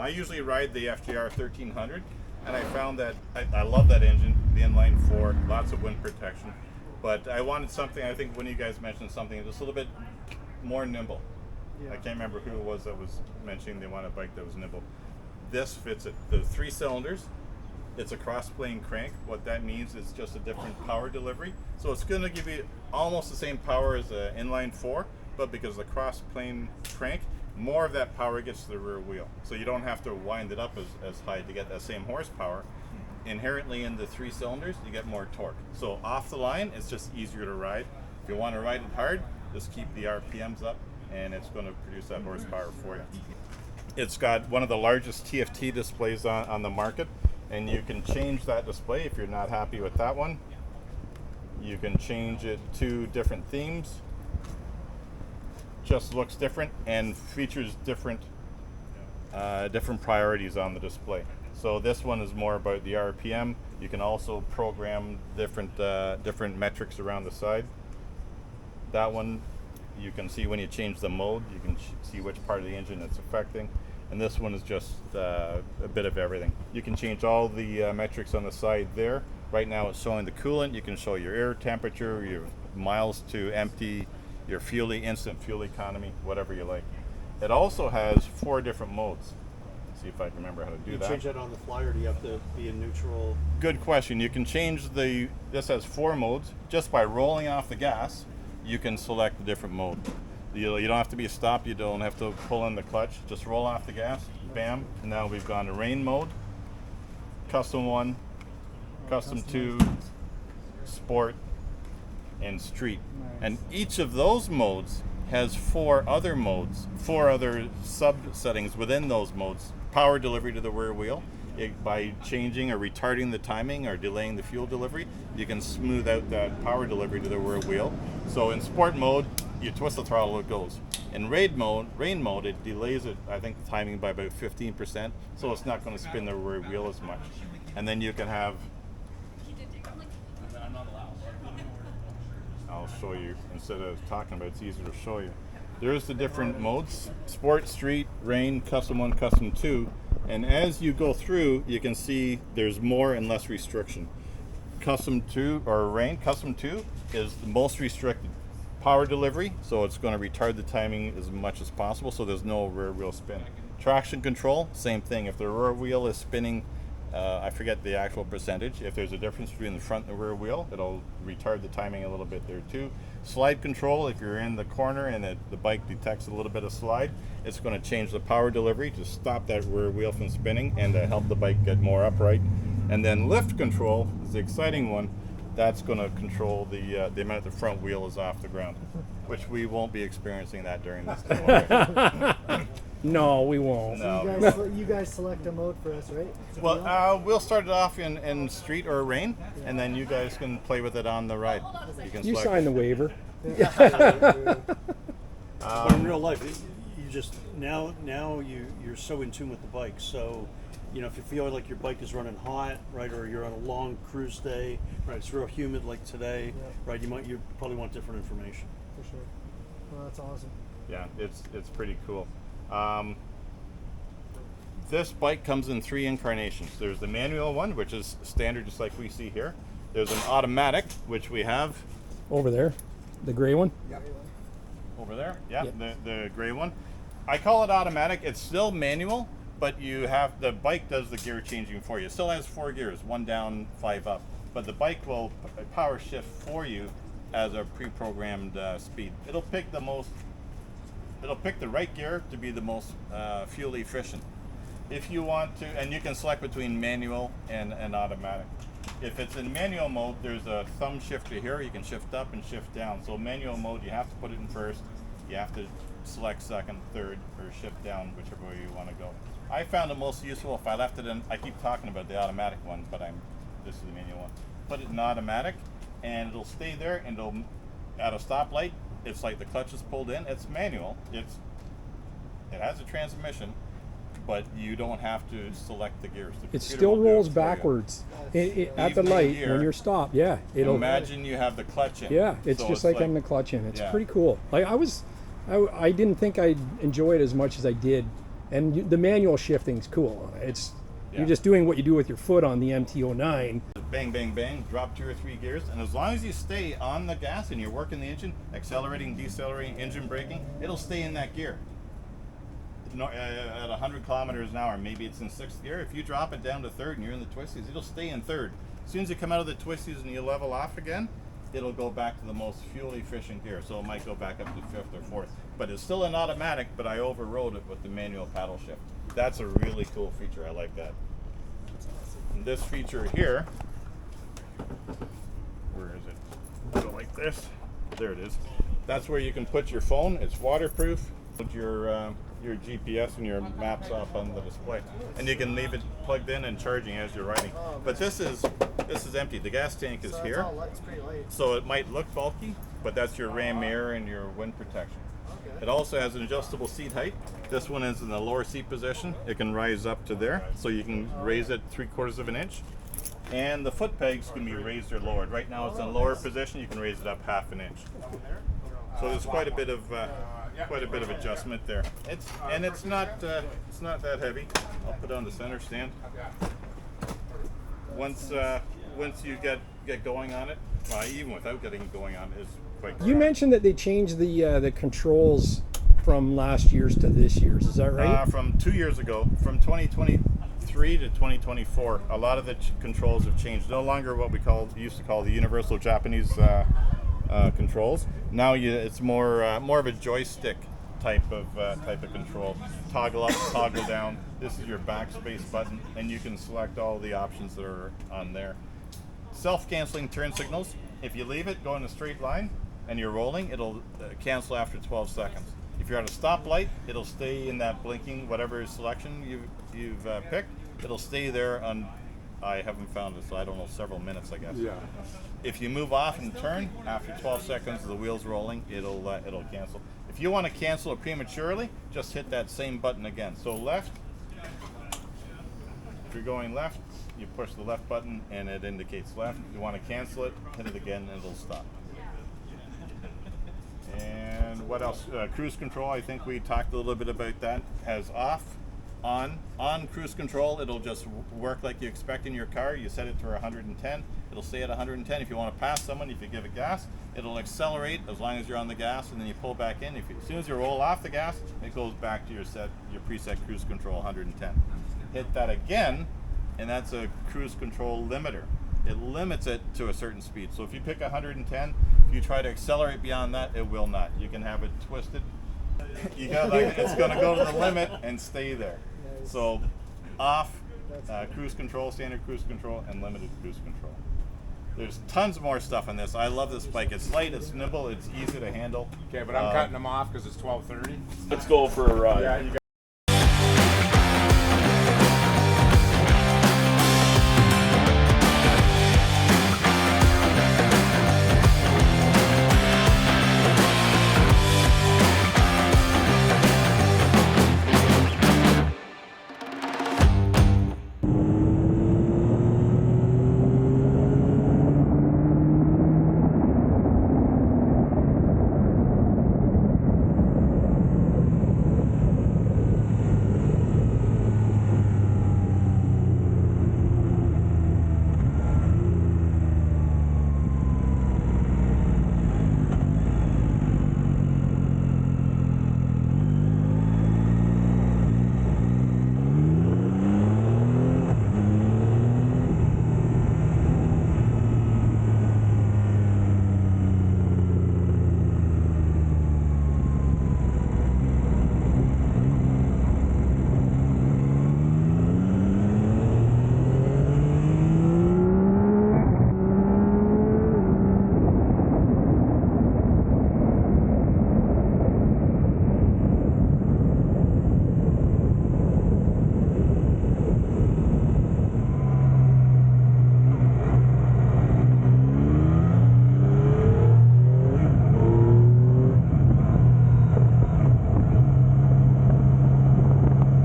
I usually ride the FJR 1300, and I found that I love that engine, the inline 4, lots of wind protection. But I wanted something, I think one of you guys mentioned something just a little bit more nimble. I can't remember who it was that was mentioning they want a bike that was nimble. This fits it. The 3 cylinders, it's a cross-plane crank. What that means is just a different power delivery. So it's going to give you almost the same power as an inline 4, but because the cross-plane crank, more of that power gets to the rear wheel. So you don't have to wind it up as high to get that same horsepower. Inherently in the 3 cylinders, you get more torque. So off the line, it's just easier to ride. If you want to ride it hard, just keep the RPMs up, and it's going to produce that horsepower for you. It's got one of the largest TFT displays on the market, and you can change that display if you're not happy with that one. You can change it to different themes. Just looks different and features different priorities on the display. So this one is more about the RPM. You can also program different metrics around the side. That one, you can see when you change the mode, you can see which part of the engine it's affecting. And this one is just a bit of everything. You can change all the metrics on the side there. Right now it's showing the coolant. You can show your air temperature, your miles to empty, your instant fuel economy, whatever you like. It also has 4 different modes. Let's see if I can remember how to do that. Change that on the fly, or do you have to be in neutral? Good question. You can change this has 4 modes. Just by rolling off the gas, you can select a different mode. You don't have to be stopped. You don't have to pull in the clutch. Just roll off the gas, bam. And now we've gone to rain mode, custom 1, custom 2, sport, and street. And each of those modes has 4 other modes, 4 other sub settings within those modes. Power delivery to the rear wheel. By changing or retarding the timing or delaying the fuel delivery, you can smooth out that power delivery to the rear wheel. So in sport mode, you twist the throttle, it goes. In rain mode, it delays it, I think, the timing by about 15%, so it's not going to spin the rear wheel as much. And then you can have, I'll show you, instead of talking about it, it's easier to show you. There's the different modes: sport, street, rain, custom 1, custom 2. And as you go through, you can see there's more and less restriction. Custom 2 or rain, custom 2 is the most restricted. Power delivery, so it's going to retard the timing as much as possible, so there's no rear wheel spin. Traction control, same thing. If the rear wheel is spinning, I forget the actual percentage. If there's a difference between the front and the rear wheel, it'll retard the timing a little bit there too. Slide control, if you're in the corner and the bike detects a little bit of slide, it's going to change the power delivery to stop that rear wheel from spinning and to help the bike get more upright. And then lift control is the exciting one. That's going to control the amount the front wheel is off the ground, which we won't be experiencing that during this demo. No, we won't. No. So you guys select a mode for us, right? Well, we'll start it off in street or rain, and then you guys can play with it on the ride. You sign the waiver. But in real life, you just now you're so in tune with the bike. So, if you feel like your bike is running hot, right, or you're on a long cruise day, right, it's real humid like today, right, you probably want different information. For sure. Well, that's awesome. Yeah, it's pretty cool. This bike comes in 3 incarnations. There's the manual one, which is standard, just like we see here. There's an automatic, which we have over there, the gray one. Over there. Yeah, the gray one. I call it automatic. It's still manual, but the bike does the gear changing for you. It still has 4 gears, 1 down, 5 up, but the bike will power shift for you as a pre-programmed speed. It'll pick the right gear to be the most fuel efficient. If you want to, and you can select between manual and automatic. If it's in manual mode, there's a thumb shifter here. You can shift up and shift down. So manual mode, you have to put it in first. You have to select second, third, or shift down, whichever way you want to go. I found it most useful if I left it in. I keep talking about the automatic one, but this is the manual one. Put it in automatic, and it'll stay there, and it'll, at a stoplight, it's like the clutch is pulled in. It's manual. It has a transmission, but you don't have to select the gears. It still rolls backwards at the light when you're stopped. Yeah, it'll. Imagine you have the clutch in. Yeah, it's just like having the clutch in. It's pretty cool. Like I didn't think I'd enjoy it as much as I did And the manual shifting's cool on it. It's you're just doing what you do with your foot on the MT-09. Bang, bang, bang, drop 2 or 3 gears, and as long as you stay on the gas and you're working the engine, accelerating, decelerating, engine braking, it'll stay in that gear. At 100 kilometers an hour, maybe it's in 6th gear. If you drop it down to 3rd and you're in the twisties, it'll stay in 3rd. As soon as you come out of the twisties and you level off again, it'll go back to the most fuel efficient gear. So it might go back up to 5th or 4th. But it's still an automatic, but I overrode it with the manual paddle shift. That's a really cool feature. I like that. And this feature here, where is it? Go like this. There it is. That's where you can put your phone. It's waterproof. Put your GPS and your maps up on the display, and you can leave it plugged in and charging as you're riding. But this is empty. The gas tank is here, It's pretty light. so it might look bulky, but that's your ram air and your wind protection. It also has an adjustable seat height. This one is in the lower seat position. It can rise up to there, so you can raise it 3/4 of an inch. And the foot pegs can be raised or lowered. Right now it's in a lower position. You can raise it up 1/2 an inch. So there's quite a bit of adjustment there. It's not that heavy. I'll put it on the center stand. Once you get going on it, even without getting going on it, it's quite. You mentioned that they changed the controls from last year's to this year's. Is that right? From 2 years ago, from 2023 to 2024, a lot of the controls have changed. No longer what we used to call the universal Japanese controls. Now it's more of a joystick type of control. Toggle up, toggle down. This is your backspace button, and you can select all the options that are on there. Self-canceling turn signals. If you leave it, go in a straight line, and you're rolling, it'll cancel after 12 seconds. If you're at a stoplight, it'll stay in that blinking whatever selection you've picked. It'll stay there on. I haven't found it, so I don't know, several minutes, I guess. Yeah. If you move off and turn, after 12 seconds, the wheel's rolling, it'll cancel. If you want to cancel it prematurely, just hit that same button again. So left, if you're going left, you push the left button and it indicates left. If you want to cancel it, hit it again and it'll stop. And what else? Cruise control, I think we talked a little bit about that. Has off. On cruise control, it'll just work like you expect in your car. You set it to 110, it'll stay at 110. If you want to pass someone, if you give it gas, it'll accelerate as long as you're on the gas, and then you pull back in. As soon as you roll off the gas, it goes back to your preset cruise control 110. Hit that again, and that's a cruise control limiter. It limits it to a certain speed. So if you pick 110, if you try to accelerate beyond that, it will not. You can have it twisted. It's going to go to the limit and stay there. So off, cruise control, standard cruise control, and limited cruise control. There's tons more stuff on this. I love this bike. It's light, it's nimble, it's easy to handle. Okay, but I'm cutting them off because it's 12:30. Let's go for a ride. Yeah, you